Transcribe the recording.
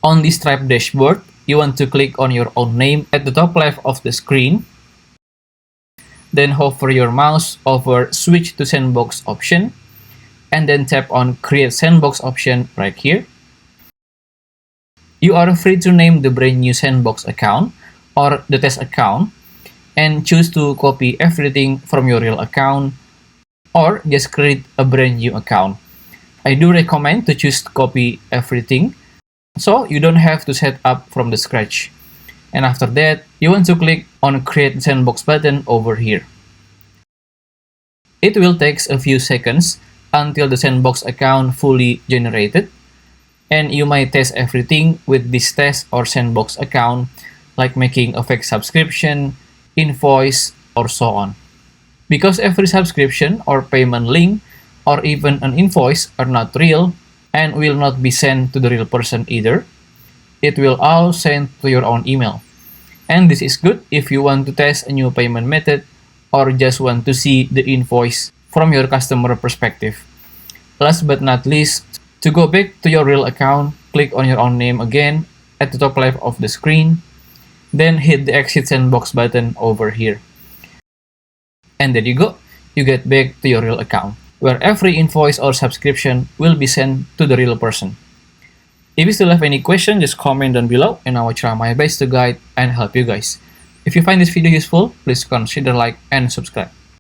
On the Stripe dashboard, you want to click on your own name at the top left of the screen. Then hover your mouse over Switch to Sandbox option, and then tap on Create Sandbox option right here. You are free to name the brand new Sandbox account or the test account, and choose to copy everything from your real account or just create a brand new account. I do recommend to choose to copy everything so you don't have to set up from the scratch. And after that, you want to click on Create Sandbox button over here. It will take a few seconds until the Sandbox account fully generated, and you might test everything with this test or Sandbox account, like making a fake subscription, invoice, or so on. Because every subscription or payment link or even an invoice are not real and will not be sent to the real person either, it will all send to your own email. And this is good if you want to test a new payment method or just want to see the invoice from your customer perspective. Last but not least, to go back to your real account, click on your own name again at the top left of the screen, then hit the Exit Sandbox button over here. And there you go, you get back to your real account, where every invoice or subscription will be sent to the real person. If you still have any question, just comment down below and I will try my best to guide and help you guys. If you find this video useful, please consider like and subscribe.